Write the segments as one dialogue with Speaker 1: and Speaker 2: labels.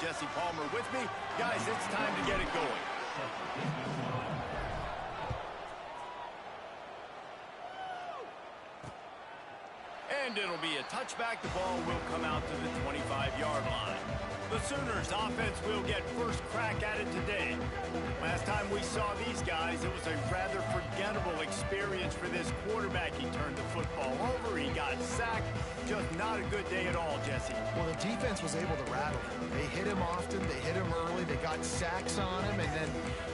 Speaker 1: Jesse Palmer with me. Guys, it's time to get it going. And it'll be a touchback. The ball will come out to the 25-yard line. The Sooners offense will get first crack at it today. Last time we saw these guys, it was a rather forgettable experience for this quarterback. He turned the football over, he got sacked. Just not a good day at all, Jesse.
Speaker 2: Well, the defense was able to rattle him. They hit him often, they hit him early, they got sacks on him, and then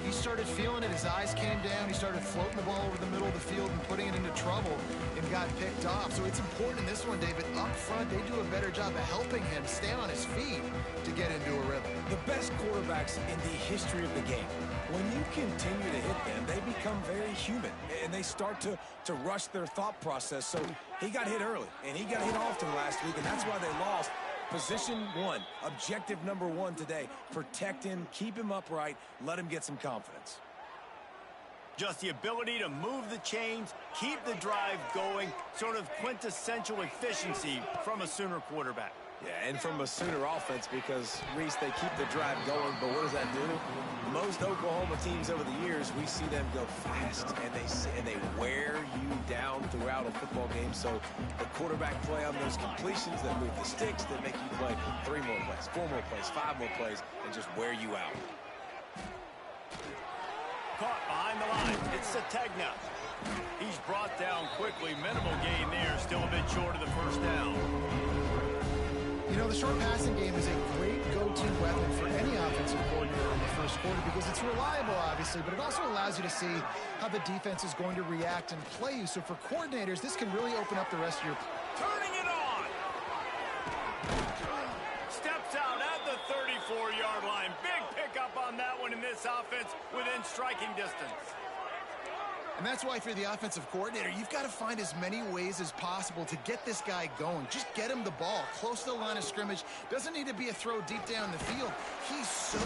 Speaker 2: he started feeling it. His eyes came down, he started floating the ball over the middle of the field and putting it into trouble and got picked off. So it's important in this one, David, up front, they do a better job of helping him stay on his feet to get into a rhythm.
Speaker 3: The best quarterbacks in the history of the game, when you continue to hit them, they become very human, and they start to rush their thought process. So he got hit early, and he got hit often last week, and that's why they lost. Position one, objective number one today, protect him, keep him upright, let him get some confidence.
Speaker 1: Just the ability to move the chains, keep the drive going, sort of quintessential efficiency from a Sooner quarterback.
Speaker 3: Yeah, and from a Sooner offense, because, Reese, they keep the drive going, but what does that do? Most Oklahoma teams over the years, we see them go fast, and they wear you down throughout a football game. So the quarterback play on those completions that move the sticks, that make you play 3 more plays, 4 more plays, 5 more plays, and just wear you out.
Speaker 1: Caught behind the line. It's Sategna. He's brought down quickly. Minimal gain there. Still a bit short of the first down.
Speaker 2: You know, the short passing game is a great go-to weapon for any offensive coordinator in the first quarter because it's reliable, obviously, but it also allows you to see how the defense is going to react and play you. So for coordinators, this can really open up the rest of your...
Speaker 1: Turning it on! Steps out at the 34-yard line. Big pickup on that one in this offense within striking distance.
Speaker 2: And that's why if you're the offensive coordinator, you've got to find as many ways as possible to get this guy going. Just get him the ball close to the line of scrimmage. Doesn't need to be a throw deep down the field. He's so...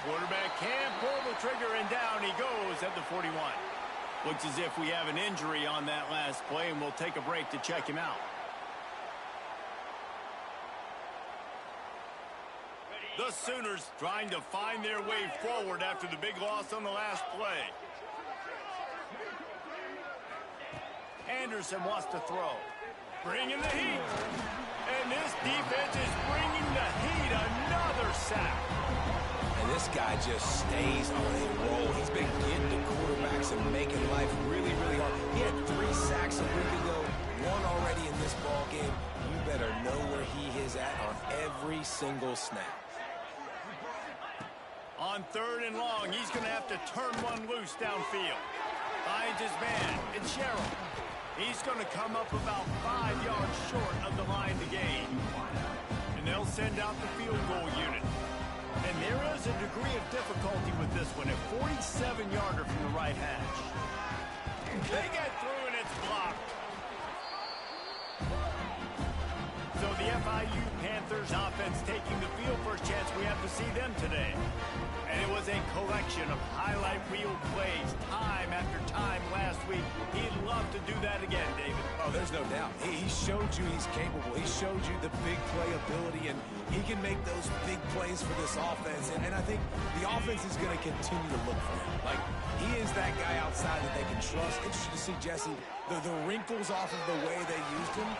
Speaker 1: Quarterback can't pull the trigger, and down he goes at the 41. Looks as if we have an injury on that last play, and we'll take a break to check him out. The Sooners trying to find their way forward after the big loss on the last play. Anderson wants to throw. Bringing the heat. And this defense is bringing the heat. Another sack.
Speaker 3: And this guy just stays on a roll. He's been getting to quarterbacks and making life really, really hard. He had 3 sacks a week ago, 1 already in this ball game. You better know where he is at on every single snap.
Speaker 1: On 3rd and long, he's going to have to turn one loose downfield. Finds his man. It's Sherrill. He's going to come up about 5 yards short of the line to gain. And they'll send out the field goal unit. And there is a degree of difficulty with this one. A 47-yarder from the right hash. They get through and it's blocked. So the FIU Panthers offense taking the field. First chance we have to see them today. And it was a collection of highlight reel plays time after time last week. He'd love to do that again, David.
Speaker 3: Oh, there's no doubt. He showed you he's capable. He showed you the big play ability, and he can make those big plays for this offense. And I think the offense is going to continue to look for him. Like, he is that guy outside that they can trust. Interesting to see, Jesse, the wrinkles off of the way they used him,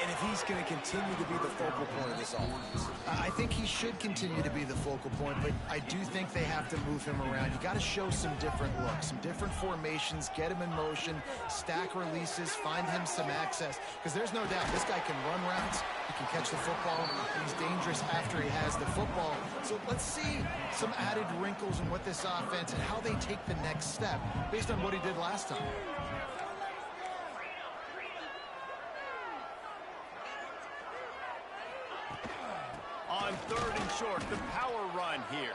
Speaker 3: and if he's going to continue to be the focal point of this offense.
Speaker 2: I think he should continue to be the focal point, but I do think they have to move him around. You got to show some different looks, some different formations, get him in motion, stack releases, find him some access, because there's no doubt this guy can run routes, he can catch the football, and he's dangerous after he has the football. So let's see some added wrinkles in what this offense and how they take the next step based on what he did last time.
Speaker 1: On 3rd and short, the power run here.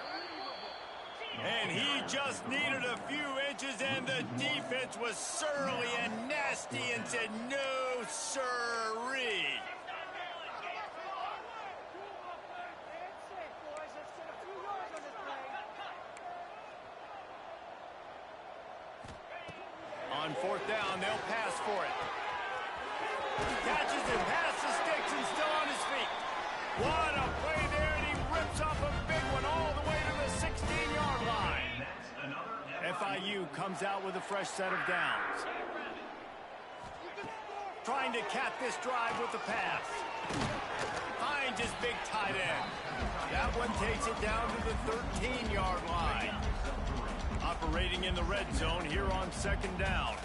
Speaker 1: And he just needed a few inches, and the defense was surly and nasty and said, no, sirree. On 4th down, they'll pass for it. He catches it past the sticks and still on his feet. What a play there, and he rips off a big one. comes out with a fresh set of downs. Trying to cap this drive with the pass. Finds his big tight end. That one takes it down to the 13-yard line. Operating in the red zone here on second down.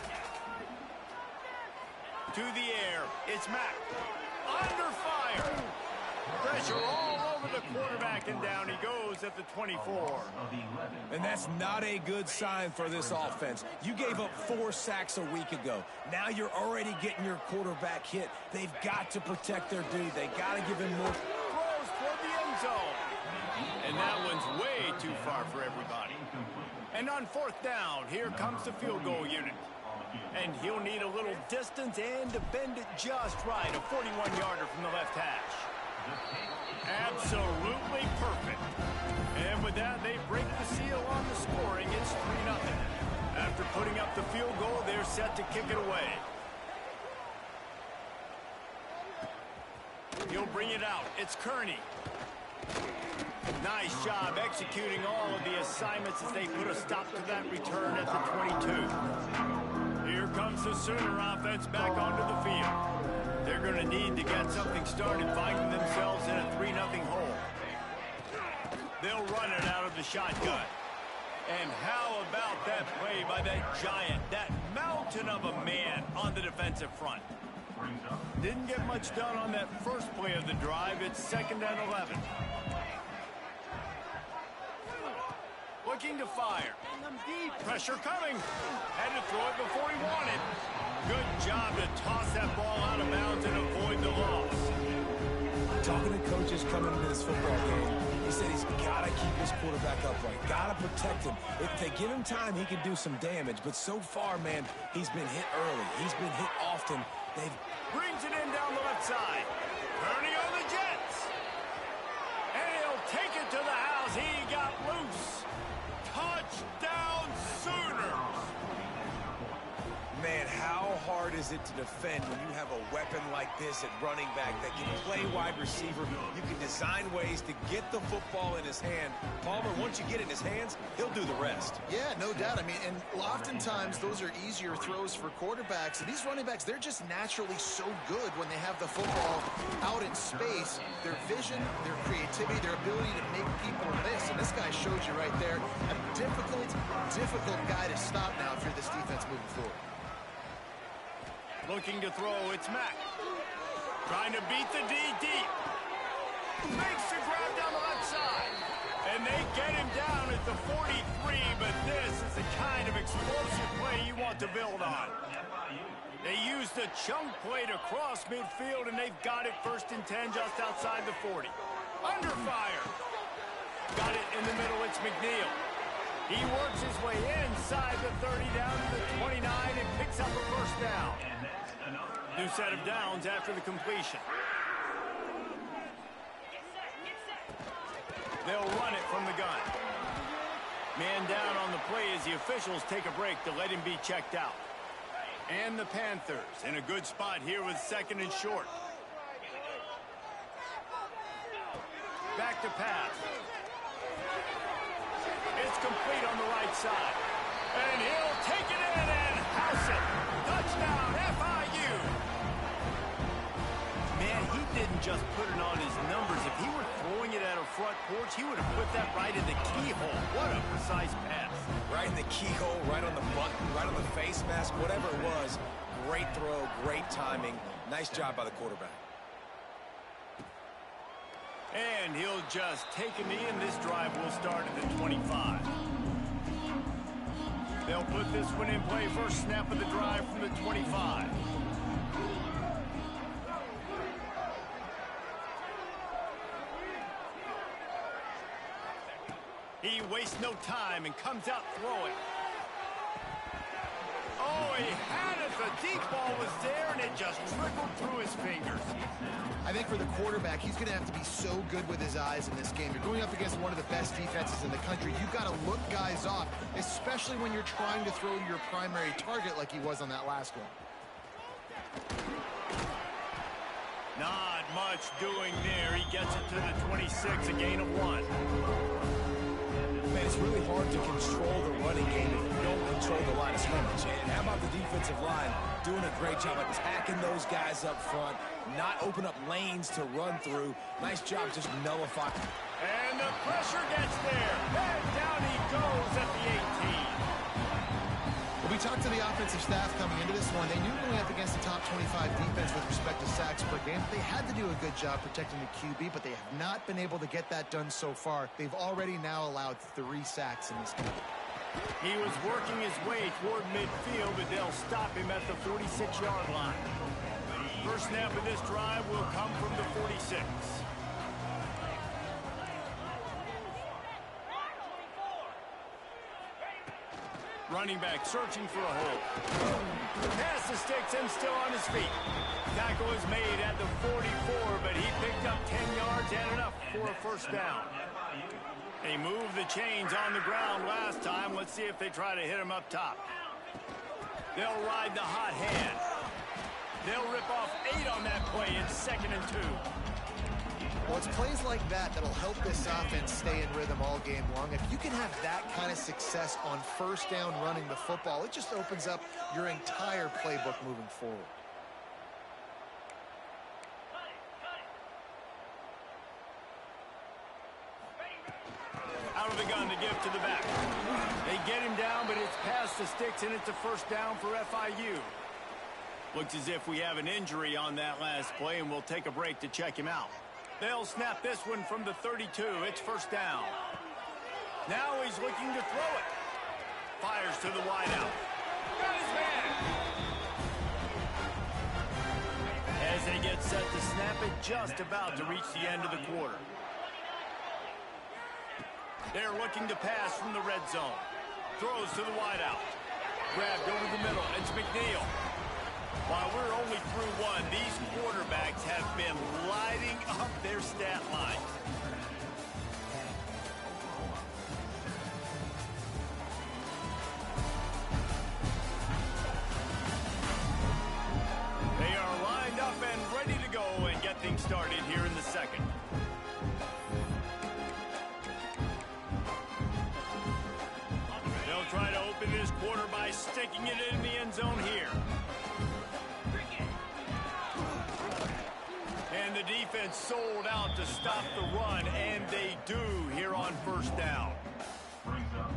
Speaker 1: To the air, it's Mack. Under fire. Pressure all over the quarterback, and down he goes at the 24.
Speaker 3: And that's not a good sign for this offense. You gave up 4 sacks a week ago. Now you're already getting your quarterback hit. They've got to protect their dude. They got to give him more.
Speaker 1: Throws toward the end zone. And that one's way too far for everybody. And on fourth down, here comes the field goal unit. And he'll need a little distance and to bend it just right. A 41-yarder from the left hash. Absolutely perfect. And with that, they break the seal on the scoring. It's 3-0. After putting up the field goal, they're set to kick it away. He'll bring it out. It's Kearney. Nice job executing all of the assignments as they put a stop to that return at the 22. Here comes the Sooner offense back onto the field. They're going to need to get something started, finding themselves in a 3-0 hole. They'll run it out of the shotgun. And how about that play by that giant, that mountain of a man on the defensive front? Didn't get much done on that first play of the drive. It's 2nd and 11. Looking to fire. Pressure coming. Had to throw it before he wanted. Good job to toss that ball out of bounds and avoid the loss.
Speaker 3: Talking to coaches coming into this football game, he said he's got to keep his quarterback upright. Got to protect him. If they give him time, he can do some damage. But so far, man, he's been hit early. He's been hit often. They've
Speaker 1: brings it in down the left side. Kearney on the Jets. And he'll take it to the house. He got loose. Touchdown Sooners.
Speaker 3: Man, how hard is it to defend when you have a weapon like this at running back that can play wide receiver? You can design ways to get the football in his hand. Palmer, once you get it in his hands, he'll do the rest.
Speaker 2: Yeah, no doubt. I mean, and oftentimes those are easier throws for quarterbacks. And these running backs, they're just naturally so good when they have the football out in space. Their vision, their creativity, their ability to make people miss. And this guy showed you right there, a difficult guy to stop now if you're this defense moving forward.
Speaker 1: Looking to throw, it's Mack. Trying to beat the D deep. Makes the grab down the left side. And they get him down at the 43, but this is the kind of explosive play you want to build on. They used a chunk play to cross midfield, and they've got it 1st and 10 just outside the 40. Under fire. Got it in the middle, it's McNeil. He works his way inside the 30 down to the 29 and picks up a 1st down. New set of downs after the completion. They'll run it from the gun. Man down on the play as the officials take a break to let him be checked out. And the Panthers in a good spot here with 2nd and short. Back to pass. It's complete on the right side. And he'll take it in and house it. Touchdown, FIU. Man, he didn't just put it on his numbers. If he were throwing it at a front porch, he would have put that right in the keyhole. What a precise pass.
Speaker 3: Right in the keyhole, right on the button, right on the face mask, whatever it was. Great throw, great timing. Nice job by the quarterback.
Speaker 1: And he'll just take a knee, and this drive will start at the 25. They'll put this one in play. First snap of the drive from the 25. He wastes no time and comes out throwing. Oh, he had it. The deep ball was there, and it just trickled through his fingers.
Speaker 2: I think for the quarterback, he's going to have to be so good with his eyes in this game. You're going up against one of the best defenses in the country. You've got to look guys off, especially when you're trying to throw to your primary target like he was on that last one.
Speaker 1: Not much doing there. He gets it to the 26, a gain of 1.
Speaker 3: Man, it's really hard to control the running game if you don't control the line of scrimmage. And how about the defensive line doing a great job attacking those guys up front, not open up lanes to run through. Nice job just nullifying.
Speaker 1: And the pressure gets there. And down he goes at the 18.
Speaker 2: Well, we talked to the offensive staff coming into this one. They knew going up against the top 25 defense with respect to sacks per game. They had to do a good job protecting the QB, but they have not been able to get that done so far. They've already now allowed 3 sacks in this game.
Speaker 1: He was working his way toward midfield, but they'll stop him at the 46-yard line. First snap of this drive will come from the 46. Running back searching for a hole. Pass the sticks and still on his feet. Tackle is made at the 44, but he picked up 10 yards and enough for a first down. They moved the chains on the ground last time. Let's see if they try to hit him up top. They'll ride the hot hand. They'll rip off 8 on that play. It's 2nd and 2.
Speaker 2: Well, it's plays like that that'll help this offense stay in rhythm all game long. If you can have that kind of success on first down running the football, it just opens up your entire playbook moving forward.
Speaker 1: Out of the gun to give to the back. They get him down, but it's past the sticks, and it's a first down for FIU. Looks as if we have an injury on that last play, and we'll take a break to check him out. They'll snap this one from the 32. It's first down. Now he's looking to throw it. Fires to the wideout. Got his man. As they get set to snap it, just about to reach the end of the quarter. They're looking to pass from the red zone. Throws to the wideout. Grabbed over the middle. It's McNeil. While we're only through one, these quarterbacks have been lighting up their stat line. They are lined up and ready to go and get things started here in the second. They'll try to open this quarter by sticking it in the end zone here. And the defense sold out to stop the run, and they do here on first down.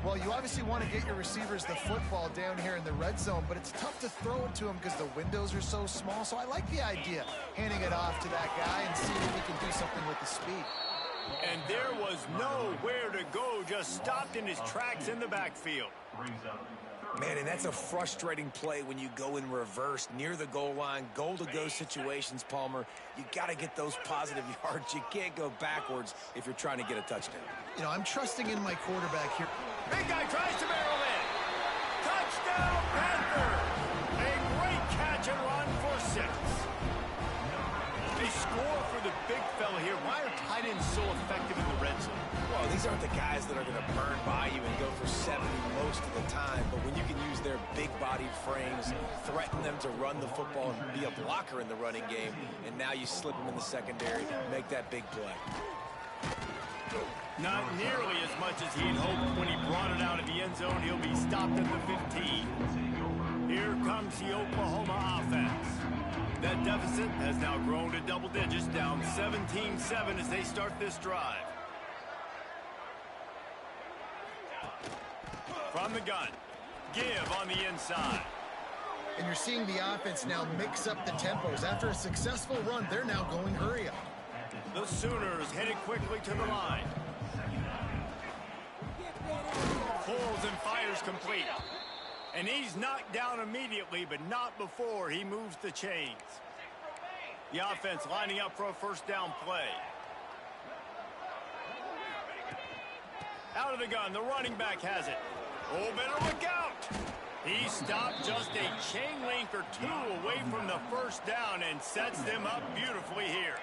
Speaker 2: Well, you obviously want to get your receivers the football down here in the red zone, but it's tough to throw it to them because the windows are so small. So I like the idea, handing it off to that guy and seeing if he can do something with the speed.
Speaker 1: And there was nowhere to go, just stopped in his tracks in the backfield.
Speaker 3: Man, and that's a frustrating play when you go in reverse near the goal line, goal-to-go situations, Palmer. You got to get those positive yards. You can't go backwards if you're trying to get a touchdown.
Speaker 2: You know, I'm trusting in my quarterback here.
Speaker 1: Big guy tries to barrel in. Touchdown, Panthers! A great catch and run for 6. They score for the big fella here. Why are tight ends so effective in the red zone?
Speaker 3: Well, these aren't the guys that are going to burn by you and go for 70 most of the time, but when you can use their big-bodied frames, threaten them to run the football and be a blocker in the running game, and now you slip them in the secondary, make that big play.
Speaker 1: Not nearly as much as he'd hoped when he brought it out of the end zone. He'll be stopped at the 15. Here comes the Oklahoma offense. That deficit has now grown to double digits, down 17-7 as they start this drive. From the gun, give on the inside.
Speaker 2: And you're seeing the offense now mix up the tempos. After a successful run, they're now going hurry up.
Speaker 1: The Sooners headed quickly to the line. Pulls and fires complete. And he's knocked down immediately, but not before he moves the chains. The offense lining up for a first down play. Out of the gun, the running back has it. Oh, better look out. He stopped just a chain link or two away from the first down and sets them up beautifully here.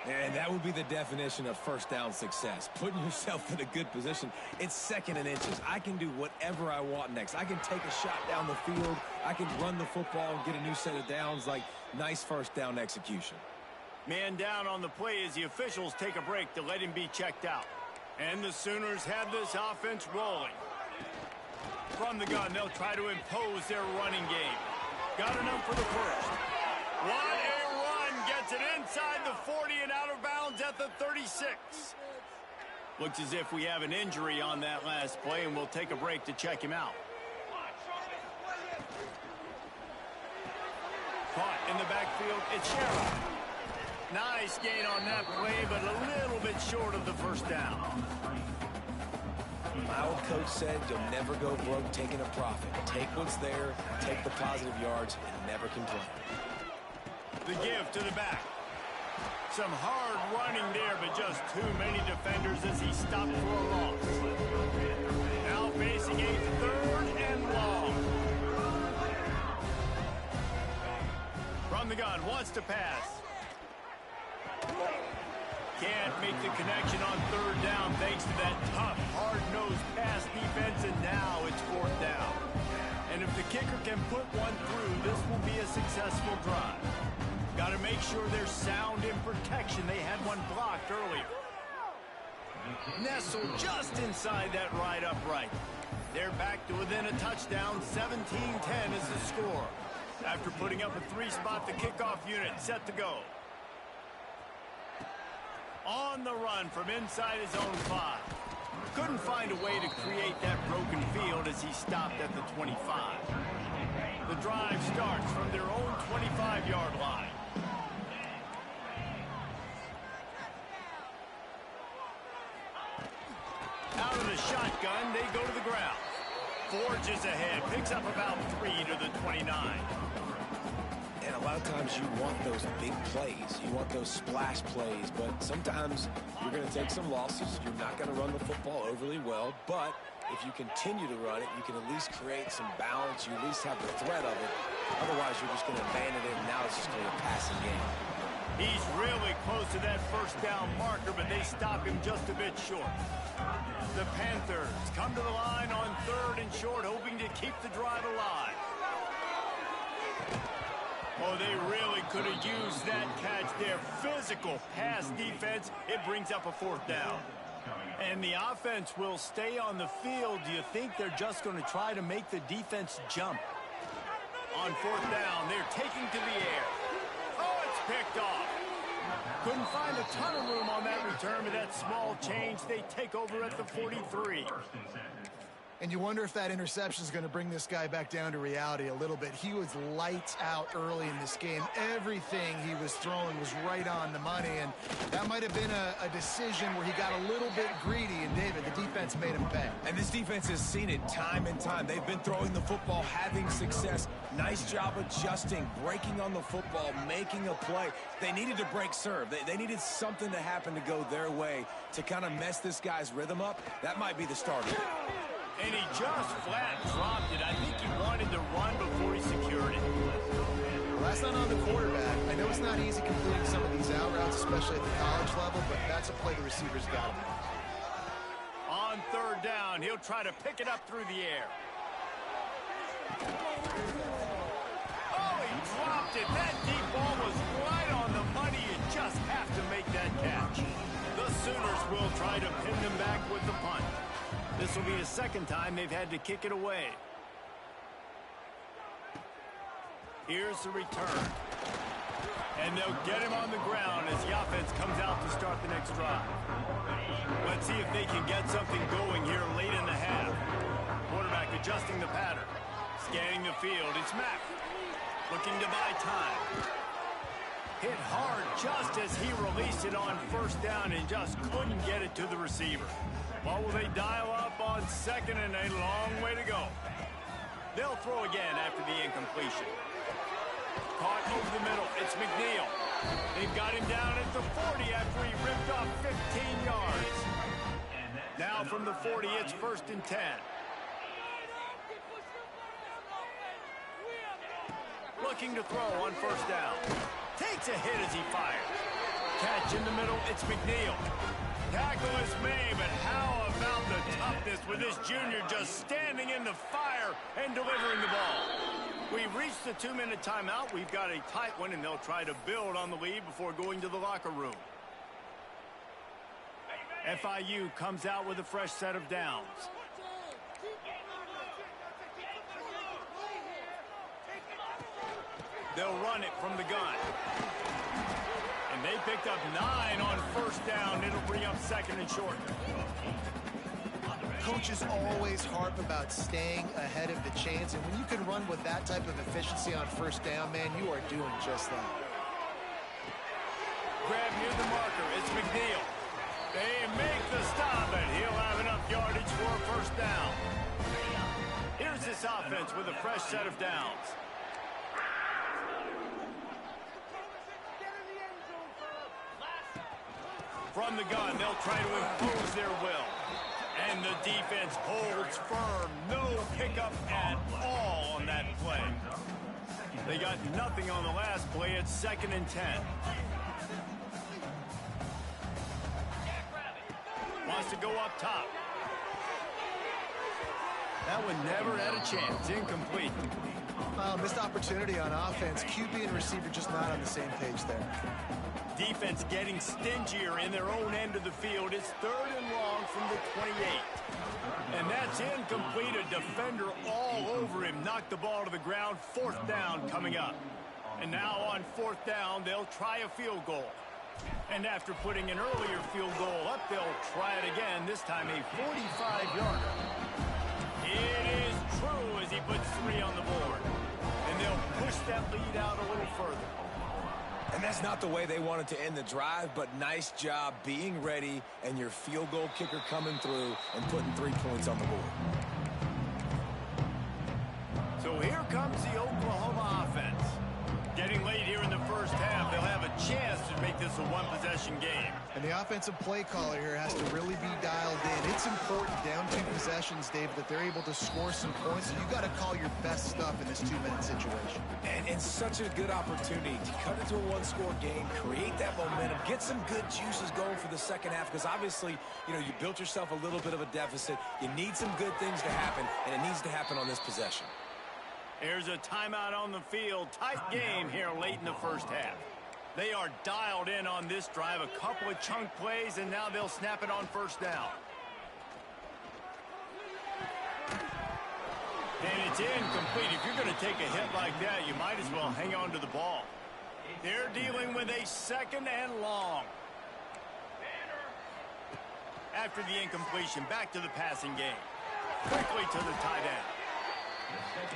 Speaker 3: And that would be the definition of first down success. Putting yourself in a good position. It's 2nd and inches. I can do whatever I want next. I can take a shot down the field. I can run the football and get a new set of downs. Like, nice first down execution.
Speaker 1: Man down on the play as the officials take a break to let him be checked out. And the Sooners have this offense rolling. From the gun, they'll try to impose their running game. Got enough for the first. What a run! Gets it inside the 40 and out of bounds at the 36. Looks as if we have an injury on that last play, and we'll take a break to check him out. Caught in the backfield, it's Sherrill. Nice gain on that play, but a little bit short of the first down.
Speaker 3: My old coach said you'll never go broke taking a profit. Take what's there, take the positive yards, and never complain.
Speaker 1: The give to the back. Some hard running there, but just too many defenders as he stopped for a loss. Now facing a 3rd and long. From the gun, wants to pass. Can't make the connection on 3rd down thanks to that tough, hard-nosed pass defense, and now it's 4th down. And if the kicker can put one through, this will be a successful drive. Got to make sure they're sound in protection. They had one blocked earlier. Nestled just inside that right upright. They're back to within a touchdown. 17-10 is the score. After putting up a 3-spot, the kickoff unit set to go. On the run from inside his own 5. Couldn't find a way to create that broken field as he stopped at the 25. The drive starts from their own 25-yard line. Out of the shotgun, they go to the ground. Forges ahead, picks up about 3 to the 29.
Speaker 3: And a lot of times you want those big plays. You want those splash plays. But sometimes you're going to take some losses. You're not going to run the football overly well. But if you continue to run it, you can at least create some balance. You at least have the threat of it. Otherwise, you're just going to abandon it, and now it's just going to be a passing game.
Speaker 1: He's really close to that 1st down marker, but they stop him just a bit short. The Panthers come to the line on 3rd and short, hoping to keep the drive alive. Oh, they really could have used that catch there. Physical pass defense. It brings up a 4th down. And the offense will stay on the field. Do you think they're just going to try to make the defense jump? On 4th down, they're taking to the air. Oh, it's picked off. Couldn't find a ton of room on that return, but that small change, they take over at the 43.
Speaker 2: And you wonder if that interception is going to bring this guy back down to reality a little bit. He was lights out early in this game. Everything he was throwing was right on the money, and that might have been a decision where he got a little bit greedy, and David, the defense made him pay.
Speaker 3: And this defense has seen it time and time. They've been throwing the football, having success. Nice job adjusting, breaking on the football, making a play. They needed to break serve. They needed something to happen to go their way to kind of mess this guy's rhythm up. That might be the start of it.
Speaker 1: And he just flat dropped it. I think he wanted to run before he secured it.
Speaker 2: Well, that's not on the quarterback. I know it's not easy completing some of these out routes, especially at the college level, but that's a play the receiver's got to make.
Speaker 1: On 3rd down, he'll try to pick it up through the air. Oh, he dropped it. That deep ball was right on the money. You just have to make that catch. The Sooners will try to pin them back with the punt. This will be the 2nd time they've had to kick it away. Here's the return. And they'll get him on the ground as the offense comes out to start the next drive. Let's see if they can get something going here late in the half. Quarterback adjusting the pattern. Scanning the field, it's Mack. Looking to buy time. Hit hard just as he released it on 1st down and just couldn't get it to the receiver. What will they dial up on 2nd and a long way to go? They'll throw again after the incompletion. Caught over the middle. It's McNeil. They've got him down at the 40 after he ripped off 15 yards. Now from the 40, it's 1st and 10. Looking to throw on 1st down. Takes a hit as he fires. Catch in the middle. It's McNeil. Tackle is made, but how about the toughness with this junior just standing in the fire and delivering the ball? We've reached the 2-minute timeout. We've got a tight one, and they'll try to build on the lead before going to the locker room. FIU comes out with a fresh set of downs. They'll run it from the gun. And they picked up 9 on first down. It'll bring up second and short.
Speaker 2: Coaches always harp about staying ahead of the chains, and when you can run with that type of efficiency on first down, man, you are doing just that.
Speaker 1: Grab near the marker. It's McNeil. They make the stop, and he'll have enough yardage for a first down. Here's this offense with a fresh set of downs. From the gun, they'll try to impose their will. And the defense holds firm. No pickup at all on that play. They got nothing on the last play. It's 2nd and 10. Wants to go up top. That one never had a chance. Incomplete.
Speaker 2: Missed opportunity on offense. QB and receiver just not on the same page there.
Speaker 1: Defense getting stingier in their own end of the field. It's 3rd and long from the 28. And that's incomplete. A defender all over him. Knocked the ball to the ground. 4th down coming up. And now on 4th down, they'll try a field goal. And after putting an earlier field goal up, they'll try it again, this time a 45-yarder. It is true as he puts 3 on the board. And they'll push that lead out a little further.
Speaker 3: And that's not the way they wanted to end the drive, but nice job being ready and your field goal kicker coming through and putting 3 points on the board.
Speaker 1: So here comes the Oklahoma offense. Getting late here in the first half, they'll have a chance to make this a one-possession game.
Speaker 2: And the offensive play caller here has to really be dialed in. It's important down 2 possessions, Dave, that they're able to score some points. So you got to call your best stuff in this 2-minute situation.
Speaker 3: And such a good opportunity to cut into a 1-score game, create that momentum, get some good juices going for the second half, because obviously, you know, you built yourself a little bit of a deficit. You need some good things to happen, and it needs to happen on this possession.
Speaker 1: Here's a timeout on the field. Tight game here late in the first half. They are dialed in on this drive. A couple of chunk plays, and now they'll snap it on first down. And it's incomplete. If you're going to take a hit like that, you might as well hang on to the ball. They're dealing with a 2nd and long. After the incompletion, back to the passing game. Quickly to the tight end.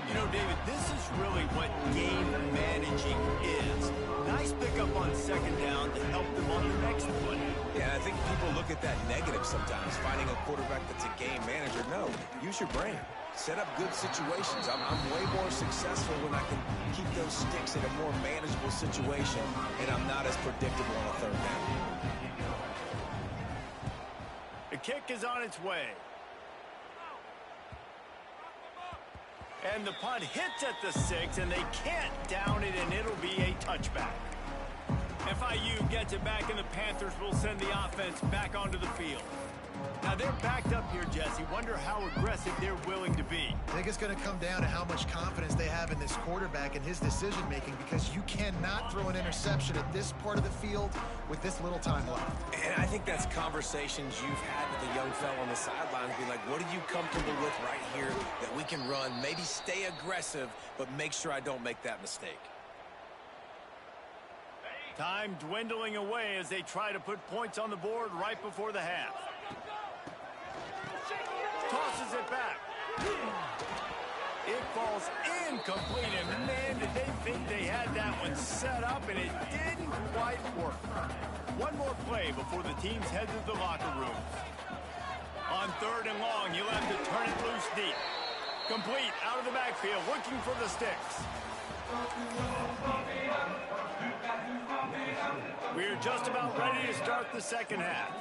Speaker 1: You know, David, this is really what game managing is. Nice pickup on 2nd down to help them on the next play.
Speaker 3: Yeah, I think people look at that negative sometimes, finding a quarterback that's a game manager. No, use your brain. Set up good situations. I'm way more successful when I can keep those sticks in a more manageable situation, and I'm not as predictable on a 3rd down.
Speaker 1: The kick is on its way. And the punt hits at the 6, and they can't down it, and it'll be a touchback. FIU gets it back, and the Panthers will send the offense back onto the field. Now, they're backed up here, Jesse. Wonder how aggressive they're willing to be.
Speaker 2: I think it's going to come down to how much confidence they have in this quarterback and his decision-making, because you cannot throw an interception at this part of the field with this little time left.
Speaker 3: And I think that's conversations you've had with the young fella on the sidelines. Be like, what are you comfortable with right here that we can run? Maybe stay aggressive, but make sure I don't make that mistake.
Speaker 1: Time dwindling away as they try to put points on the board right before the half. Tosses it back. It falls incomplete, and man, did they think they had that one set up, and it didn't quite work. One more play before the teams head to the locker room. On 3rd and long, you'll have to turn it loose deep. Complete out of the backfield, looking for the sticks. We're just about ready to start the second half.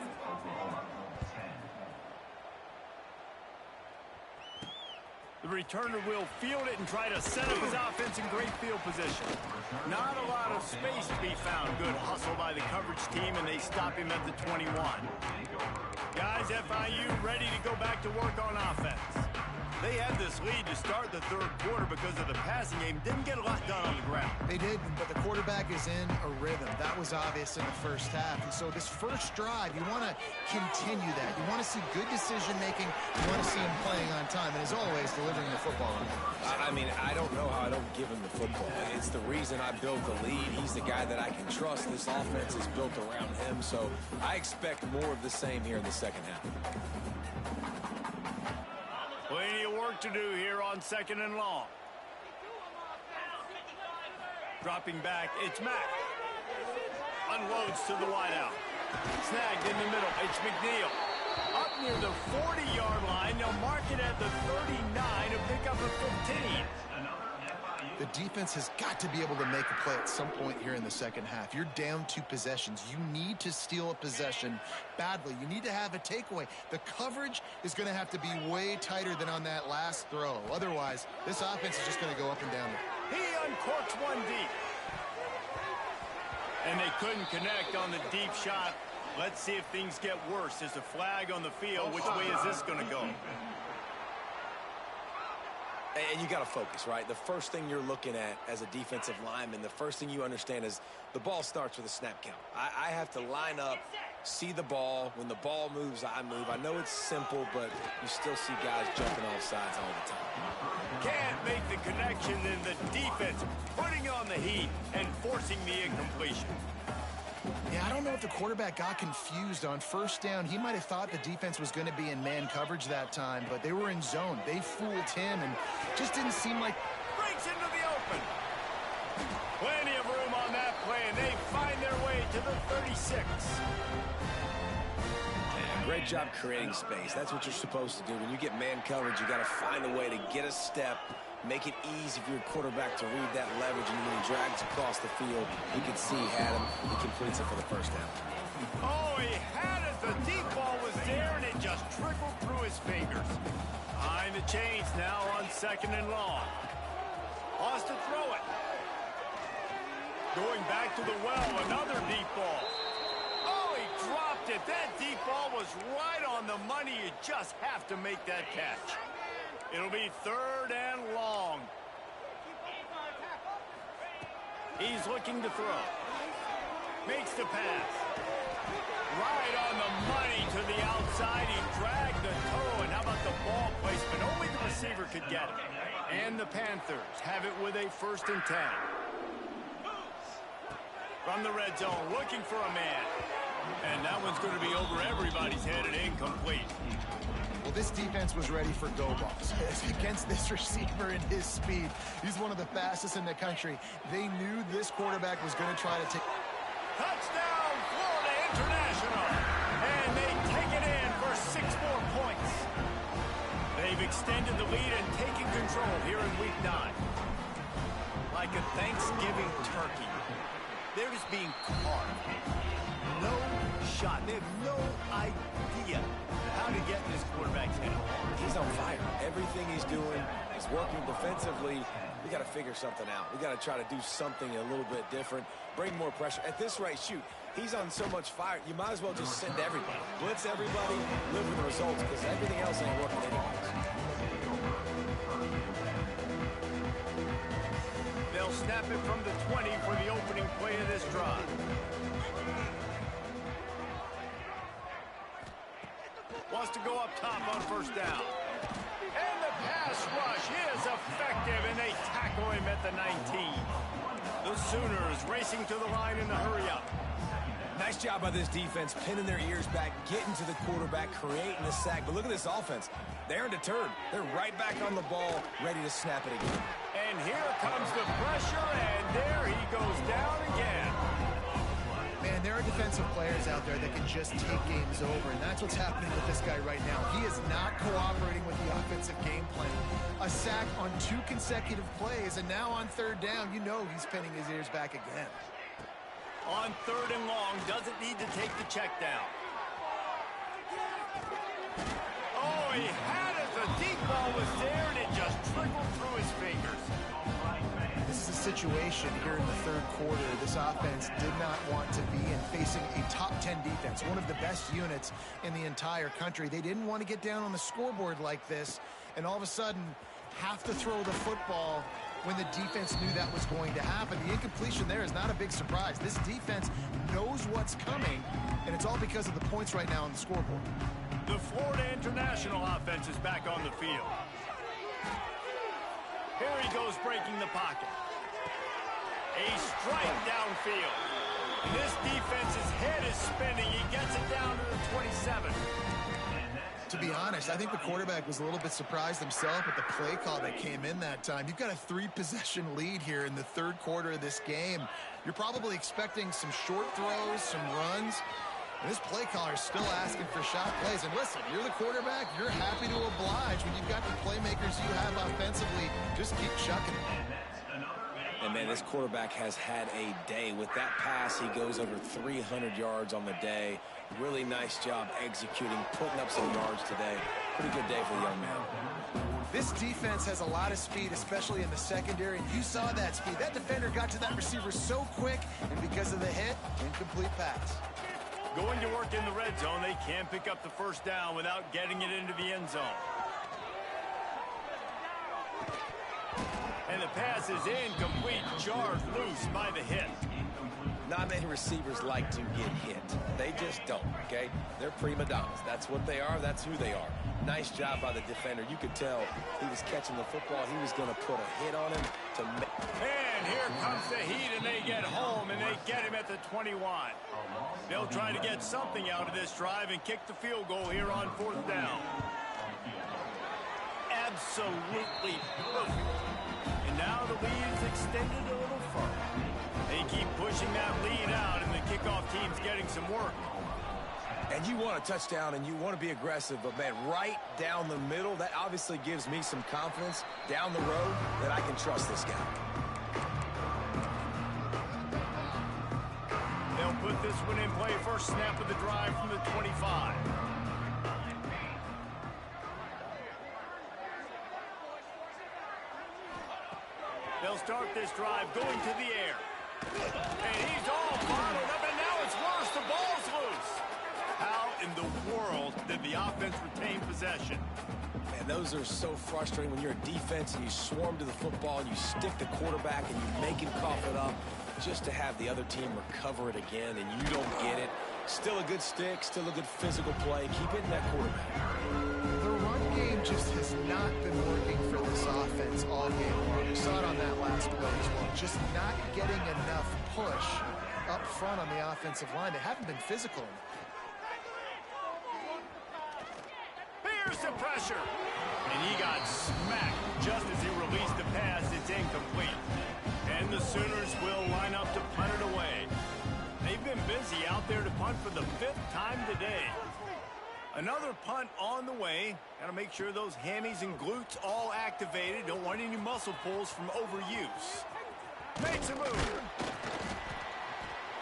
Speaker 1: The returner will field it and try to set up his offense in great field position. Not a lot of space to be found. Good hustle by the coverage team, and they stop him at the 21. Guys, FIU ready to go back to work on offense. They had this lead to start the third quarter because of the passing game. Didn't get a lot done on the ground.
Speaker 2: They did, but the quarterback is in a rhythm. That was obvious in the first half. And so this first drive, you want to continue that. You want to see good decision-making. You want to see him playing on time. And as always, delivering the football.
Speaker 3: I mean, I don't know how I don't give him the football. It's the reason I built the lead. He's the guy that I can trust. This offense is built around him. So I expect more of the same here in the second half.
Speaker 1: Plenty of work to do here on 2nd and long. Dropping back, it's Mack. Unloads to the wideout. Snagged in the middle, it's McNeil. Up near the 40-yard line, they'll mark it at the 39 to pick up a 15.
Speaker 2: The defense has got to be able to make a play at some point here in the second half. You're down 2 possessions. You need to steal a possession badly. You need to have a takeaway. The coverage is going to have to be way tighter than on that last throw. Otherwise, this offense is just going to go up and down.
Speaker 1: He uncorks one deep. And they couldn't connect on the deep shot. Let's see if things get worse. There's a flag on the field. Which way is this going to go?
Speaker 3: And you got to focus, right? The first thing you're looking at as a defensive lineman, the first thing you understand is the ball starts with a snap count. I have to line up, see the ball. When the ball moves, I move. I know it's simple, but you still see guys jumping off sides all the time.
Speaker 1: Can't make the connection, and the defense putting on the heat and forcing the incompletion.
Speaker 2: Yeah, I don't know if the quarterback got confused on first down. He might have thought the defense was going to be in man coverage that time, but they were in zone. They fooled him and just didn't seem like...
Speaker 1: Breaks into the open. Plenty of room on that play, and they find their way to the 36.
Speaker 3: Great job creating space. That's what you're supposed to do. When you get man coverage, you got to find a way to get a step, make it easy for your quarterback to read that leverage, and when he drags across the field, you can see he had him. He completes it for the first down.
Speaker 1: Oh, he had it. The deep ball was there, and it just trickled through his fingers. Behind the chains now on 2nd and long. Lost to throw it. Going back to the well, another deep ball. Oh, he dropped it. That deep ball was right on the money. You just have to make that catch. It'll be 3rd and long. He's looking to throw. Makes the pass. Right on the money to the outside. He dragged the toe. And how about the ball placement? Only the receiver could get it. And the Panthers have it with a 1st and 10. From the red zone, looking for a man. And that one's going to be over everybody's head and incomplete.
Speaker 2: Well, this defense was ready for go balls. Against this receiver and his speed, he's one of the fastest in the country. They knew this quarterback was going to try to take...
Speaker 1: Touchdown, Florida International. And they take it in for 6 more points. They've extended the lead and taken control here in Week 9. Like a Thanksgiving turkey. They're just being carved. No shot. They have no idea how to get in this quarterback's head.
Speaker 3: He's on fire. Everything he's doing is working defensively. We got to figure something out. We got to try to do something a little bit different, bring more pressure. At this rate, shoot, he's on so much fire, you might as well just send everybody. Blitz everybody, live with the results, because everything else ain't working anyways.
Speaker 1: They'll snap it from the 20 for the opening play of this drive. Wants to go up top on 1st down. And the pass rush is effective, and they tackle him at the 19. The Sooners racing to the line in the hurry-up.
Speaker 3: Nice job by this defense, pinning their ears back, getting to the quarterback, creating the sack. But look at this offense. They're undeterred. They're right back on the ball, ready to snap it again.
Speaker 1: And here comes the pressure, and there he goes down again.
Speaker 2: Man, there are defensive players out there that can just take games over, and that's what's happening with this guy right now. He is not cooperating with the offensive game plan. A sack on 2 consecutive plays, and now on 3rd down, you know he's pinning his ears back again.
Speaker 1: On 3rd and long, doesn't need to take the check down. Oh, he had it. The deep ball was there, and it just trickled through his fingers.
Speaker 2: This is a situation here in the 3rd quarter this offense did not want to be in, facing a top 10 defense, one of the best units in the entire country. They didn't want to get down on the scoreboard like this, and all of a sudden have to throw the football when the defense knew that was going to happen. The incompletion there is not a big surprise. This defense knows what's coming, and it's all because of the points right now on the scoreboard.
Speaker 1: The Florida International offense is back on the field. Here he goes breaking the pocket. A strike downfield. And this defense's head is spinning. He gets it down to the 27.
Speaker 2: To be honest, I think the quarterback was a little bit surprised himself with the play call that came in that time. You've got a 3-possession lead here in the third quarter of this game. You're probably expecting some short throws, some runs. And this play caller is still asking for shot plays. And listen, you're the quarterback. You're happy to oblige when you've got the playmakers you have offensively. Just keep chucking it.
Speaker 3: And, man, this quarterback has had a day. With that pass, he goes over 300 yards on the day. Really nice job executing, putting up some yards today. Pretty good day for the young man.
Speaker 2: This defense has a lot of speed, especially in the secondary, and you saw that speed. That defender got to that receiver so quick, and because of the hit, incomplete pass.
Speaker 1: Going to work in the red zone, they can pick up the first down without getting it into the end zone. And the pass is incomplete, jarred loose by the hit.
Speaker 3: Not many receivers like to get hit. They just don't, okay? They're prima donnas. That's what they are. That's who they are. Nice job by the defender. You could tell he was catching the football. He was going to put a hit on him to make.
Speaker 1: And here comes the heat, and they get home, and they get him at the 21. They'll try to get something out of this drive and kick the field goal here on fourth down. Absolutely perfect. And now the lead is extended a little further. They keep pushing that lead out, and the kickoff team's getting some work.
Speaker 3: And you want a touchdown, and you want to be aggressive, but, man, right down the middle, that obviously gives me some confidence down the road that I can trust this guy.
Speaker 1: They'll put this one in play. First snap of the drive from the 25. They'll start this drive going to the air. And he's all bottled up, and now it's worse. The ball's loose. How in the world did the offense retain possession?
Speaker 3: And those are so frustrating when you're a defense and you swarm to the football and you stick the quarterback and you make him cough it up just to have the other team recover it again and you don't get it. Still a good stick, still a good physical play. Keep hitting that quarterback.
Speaker 2: The run game just has not been working for this offense all game long. We saw it on that last play as well. Just not getting enough push up front on the offensive line. They haven't been physical enough.
Speaker 1: Here's the pressure. And he got smacked just as he released the pass. It's incomplete. And the Sooners will line up to punt it away. They've been busy out there to punt for the 5th time today. Another punt on the way. Got to make sure those hammies and glutes all activated. Don't want any muscle pulls from overuse. Makes a move.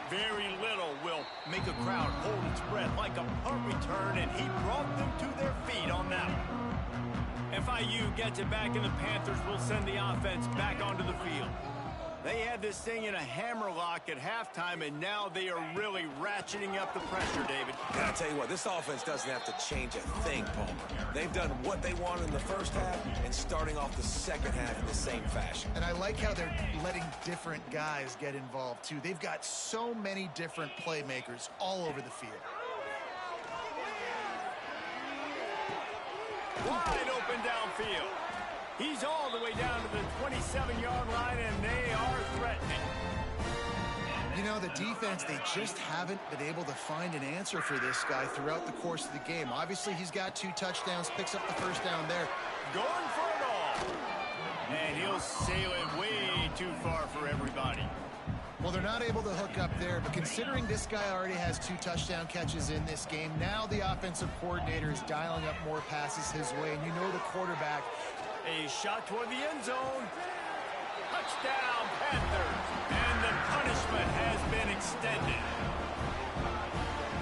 Speaker 1: Very little will make a crowd hold its breath like a punt return, and he brought them to their feet on that one. FIU gets it back, and the Panthers will send the offense back onto the field. They had this thing in a hammerlock at halftime, and now they are really ratcheting up the pressure, David.
Speaker 3: And I'll tell you what, this offense doesn't have to change a thing, Palmer. They've done what they wanted in the first half and starting off the second half in the same fashion.
Speaker 2: And I like how they're letting different guys get involved, too. They've got so many different playmakers all over the field.
Speaker 1: Wide open downfield. He's all the way down to the 27-yard line, and they are threatening.
Speaker 2: You know, the defense, they just haven't been able to find an answer for this guy throughout the course of the game. Obviously, he's got 2 touchdowns, picks up the first down there.
Speaker 1: Going for it all. And he'll sail it way too far for everybody.
Speaker 2: Well, they're not able to hook up there, but considering this guy already has 2 touchdown catches in this game, now the offensive coordinator is dialing up more passes his way, and you know the quarterback.
Speaker 1: A shot toward the end zone. Touchdown, Panthers. And the punishment has been extended.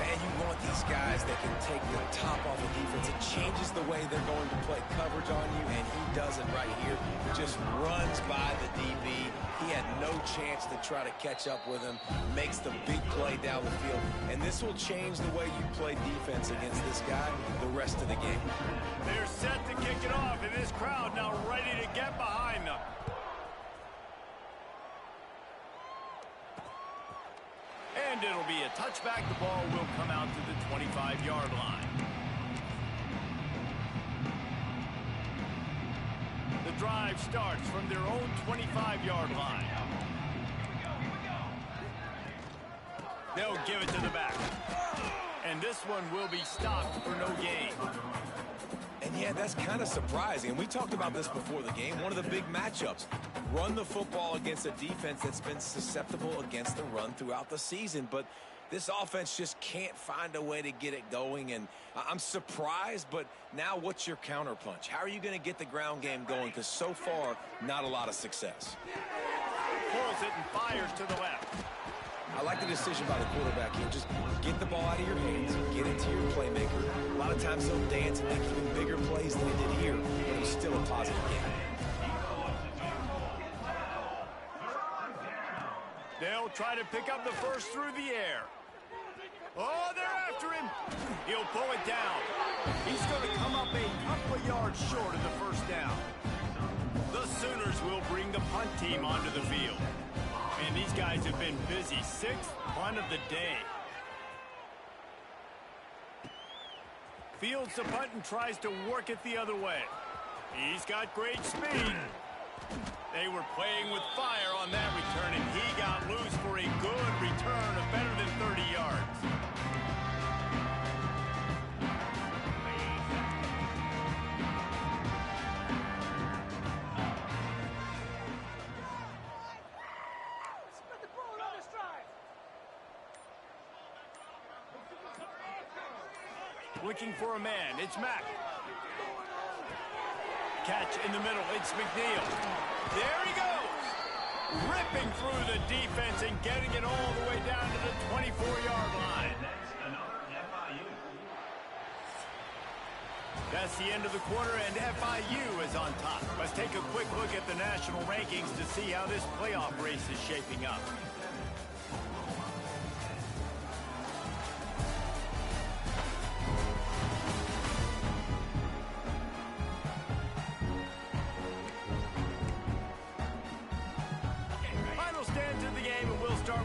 Speaker 3: Man, you want these guys that can take the top off the defense. It changes the way they're going to play coverage on you, and he does it right here. Just runs by the DB. He had no chance to try to catch up with him. Makes the big play down the field. And this will change the way you play defense against this guy the rest of the game.
Speaker 1: They're set to kick it off, and this crowd now ready to get behind them. And it'll be a touchback. The ball will come out to the 25-yard line. The drive starts from their own 25-yard line. They'll give it to the back. And this one will be stopped for no gain.
Speaker 3: And yeah, that's kind of surprising. And we talked about this before the game. One of the big matchups. Run the football against a defense that's been susceptible against the run throughout the season. But this offense just can't find a way to get it going. And I'm surprised, but now what's your counterpunch? How are you going to get the ground game going? Because so far, not a lot of success.
Speaker 1: Pulls it and fires to the left.
Speaker 3: I like the decision by the quarterback here. Just get the ball out of your hands, get it to your playmaker. A lot of times they'll dance and make even bigger plays than they did here, but it was still a positive game.
Speaker 1: They'll try to pick up the first through the air. Oh, they're after him. He'll pull it down. He's going to come up a couple of yards short of the first down. The Sooners will bring the punt team onto the field. And these guys have been busy. Sixth punt of the day. Fields the punt and tries to work it the other way. He's got great speed. They were playing with fire on that return, and he got loose for a good return of better than 30 yards. Looking for a man. It's Mack. Catch in the middle. It's McNeil. There he goes. Ripping through the defense and getting it all the way down to the 24-yard line. That's the end of the quarter, and FIU is on top. Let's take a quick look at the national rankings to see how this playoff race is shaping up.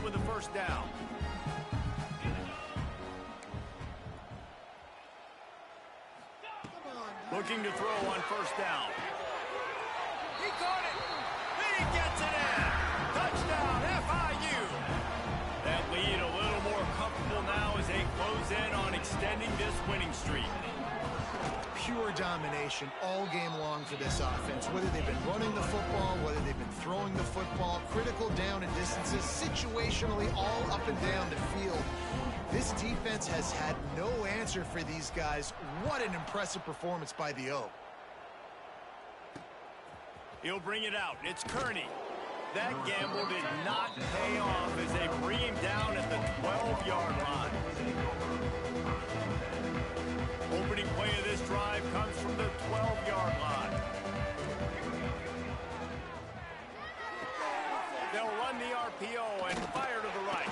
Speaker 1: With the first down. Looking to throw on first down. He caught it. He gets it in. Touchdown, FIU. That lead a little more comfortable now as they close in on extending this winning streak.
Speaker 2: Pure domination all game long for this offense. Whether they've been running the football, whether they've been throwing the football, critical down and distances, situationally all up and down the field. This defense has had no answer for these guys. What an impressive performance by the O.
Speaker 1: He'll bring it out. It's Kearney. That gamble did not pay off as they bring him down at the 12-yard line. Opening play of this drive comes from the 12-yard line. They'll run the RPO and fire to the right.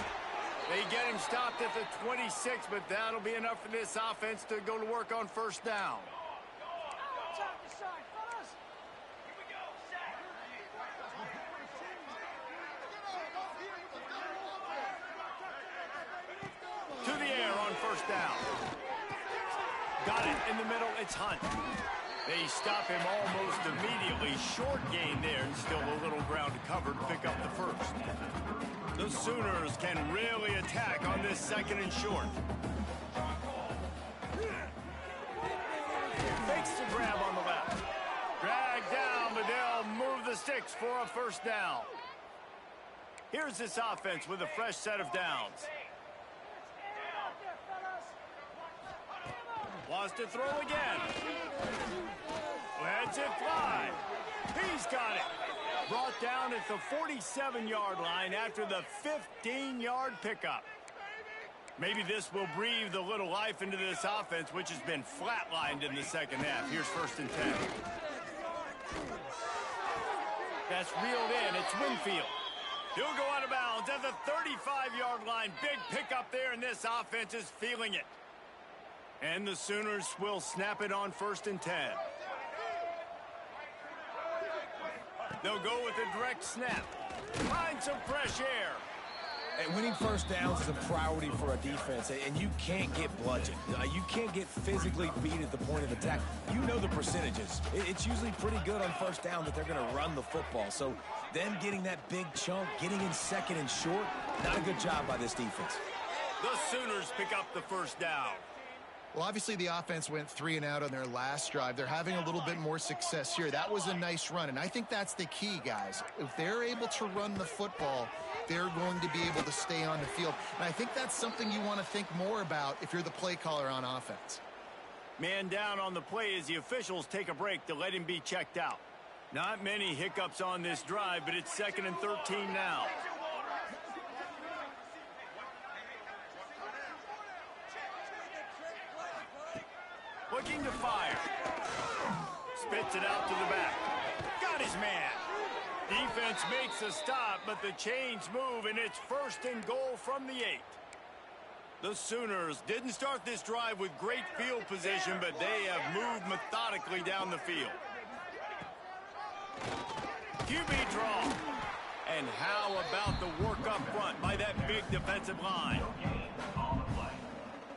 Speaker 1: They get him stopped at the 26, but that'll be enough for this offense to go to work on first down. To the air on first down. Got it in the middle. It's Hunt. They stop him almost immediately. Short gain there, and still a little ground to cover to pick up the first. The Sooners can really attack on this second and short. Fakes the grab on the left. Drag down, but they'll move the sticks for a first down. Here's this offense with a fresh set of downs. Wants to throw again. Lets it fly. He's got it. Brought down at the 47-yard line after the 15-yard pickup. Maybe this will breathe a little life into this offense, which has been flatlined in the second half. Here's first and 10. That's reeled in. It's Winfield. He'll go out of bounds at the 35-yard line. Big pickup there, and this offense is feeling it. And the Sooners will snap it on 1st and 10. They'll go with a direct snap. Find some fresh air.
Speaker 3: And winning first downs is a priority for a defense, and you can't get bludgeoned. You can't get physically beat at the point of attack. You know the percentages. It's usually pretty good on first down that they're going to run the football. So them getting that big chunk, getting in 2nd and short, not a good job by this defense.
Speaker 1: The Sooners pick up the 1st down.
Speaker 2: Well, obviously the offense went 3 and out on their last drive. They're having a little bit more success here. That was a nice run, and I think that's the key, guys. If they're able to run the football, they're going to be able to stay on the field. And I think that's something you want to think more about if you're the play caller on offense.
Speaker 1: Man down on the play as the officials take a break to let him be checked out. Not many hiccups on this drive, but it's 2nd and 13 now. Looking to fire. Spits it out to the back. Got his man. Defense makes a stop, but the chains move, and it's 1st and goal from the 8. The Sooners didn't start this drive with great field position, but they have moved methodically down the field. QB draw. And how about the work up front by that big defensive line?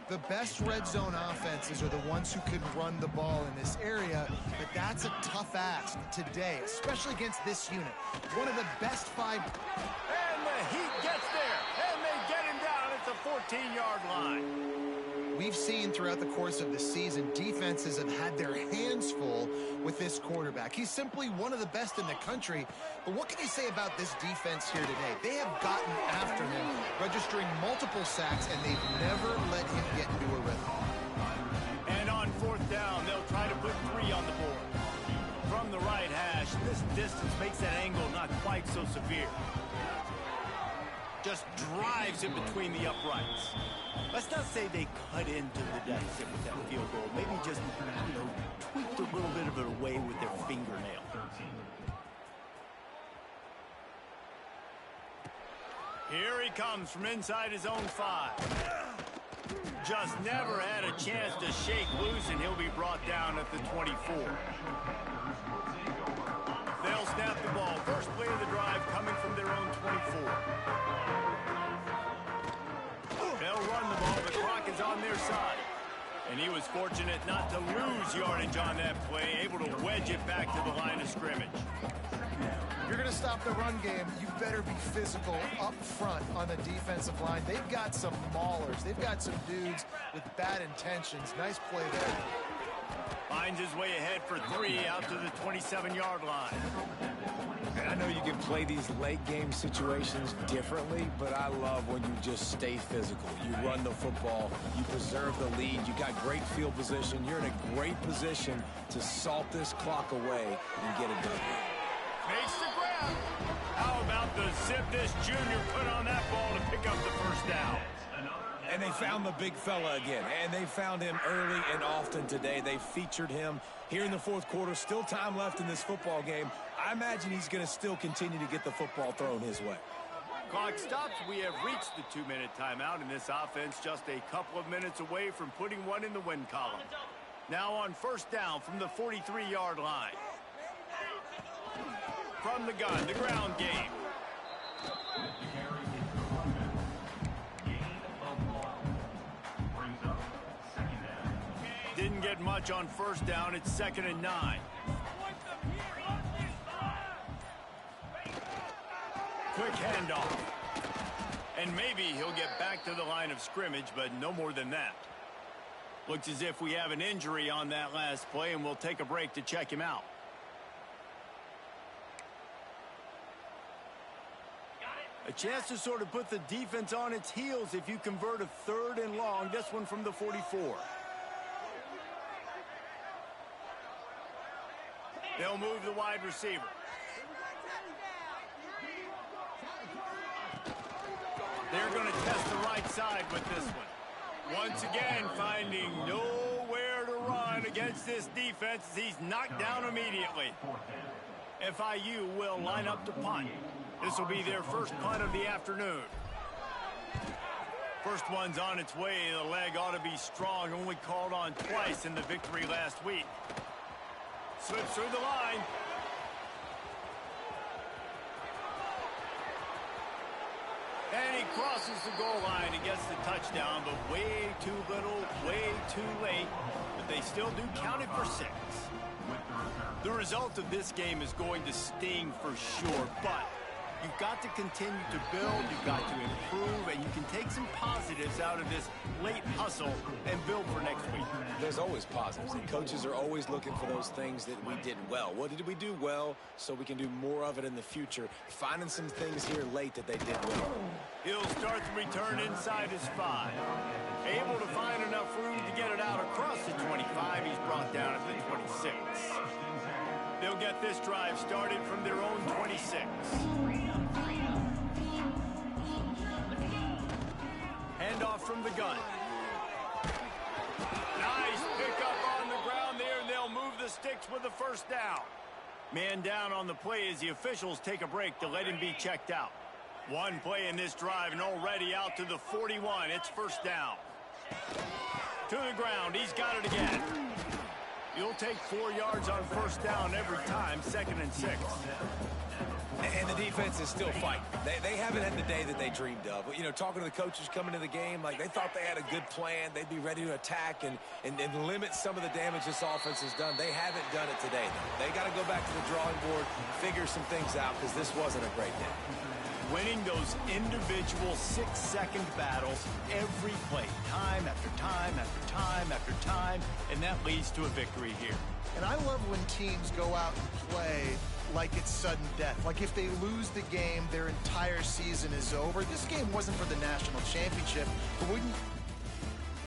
Speaker 2: The best red zone offenses are the ones who can run the ball in this area, but that's a tough ask today, especially against this unit. One of the best 5.
Speaker 1: And the Heat gets there, and they get him down at the 14-yard line.
Speaker 2: We've seen throughout the course of the season, defenses have had their hands full with this quarterback. He's simply one of the best in the country. But what can you say about this defense here today? They have gotten after him, registering multiple sacks, and they've never let him get into a rhythm.
Speaker 1: And on 4th down, they'll try to put 3 on the board. From the right hash, this distance makes that angle not quite so severe. Just drives it between the uprights. Let's not say they cut into the deficit with that field goal. Maybe just, tweaked a little bit of it away with their fingernail. Here he comes from inside his own 5. Just never had a chance to shake loose, and he'll be brought down at the 24. They'll snap the ball. First play of the drive coming from their own 24. They'll run the ball. The clock is on their side. And he was fortunate not to lose yardage on that play, able to wedge it back to the line of scrimmage.
Speaker 2: If you're going to stop the run game, you better be physical up front on the defensive line. They've got some maulers. They've got some dudes with bad intentions. Nice play there.
Speaker 1: Finds his way ahead for 3 out to the 27-yard line.
Speaker 3: And I know you can play these late game situations differently, but I love when you just stay physical. You run the football, you preserve the lead, you got great field position, you're in a great position to salt this clock away and get it done.
Speaker 1: Makes the grab. How about the zip this junior put on that ball to pick up the 1st down?
Speaker 3: And they found the big fella again, and they found him early and often today. They featured him here in the 4th quarter. Still time left in this football game. I imagine he's going to still continue to get the football thrown his way.
Speaker 1: Clock stops. We have reached the 2-minute timeout, and this offense just a couple of minutes away from putting one in the win column. Now on 1st down from the 43-yard line. From the gun, the ground game. Didn't get much on 1st down. It's 2nd and 9. Quick handoff. And maybe he'll get back to the line of scrimmage, but no more than that. Looks as if we have an injury on that last play, and we'll take a break to check him out. A chance to sort of put the defense on its heels if you convert a 3rd and long. This one from the 44. They'll move the wide receiver. They're going to test the right side with this one. Once again, finding nowhere to run against this defense as he's knocked down immediately. FIU will line up to punt. This will be their first punt of the afternoon. First one's on its way. The leg ought to be strong. Only called on twice in the victory last week. Slips through the line. And he crosses the goal line and gets the touchdown, but way too little, way too late. But they still do count it for 6. The result of this game is going to sting for sure, but you've got to continue to build, you've got to improve, and you can take some positives out of this late hustle and build for next week.
Speaker 3: There's always positives, and coaches are always looking for those things that we did well. What did we do well so we can do more of it in the future? Finding some things here late that they did well.
Speaker 1: He'll start the return inside his 5. Able to find enough room to get it out across the 25. He's brought down at the 26. They'll get this drive started from their own 26. Handoff from the gun. Nice pickup on the ground there, and they'll move the sticks with the first down. Man down on the play as the officials take a break to let him be checked out. One play in this drive and already out to the 41. It's first down. To the ground. He's got it again. You'll take 4 yards on first down every time, 2nd and 6.
Speaker 3: And the defense is still fighting. They haven't had the day that they dreamed of. You know, talking to the coaches coming to the game, like they thought they had a good plan. They'd be ready to attack and limit some of the damage this offense has done. They haven't done it today, though. They got to go back to the drawing board, figure some things out, because this wasn't a great day.
Speaker 1: Winning those individual 6-second battles every play, time after time after time after time, and that leads to a victory here.
Speaker 2: And I love when teams go out and play like it's sudden death. Like if they lose the game, their entire season is over. This game wasn't for the national championship, but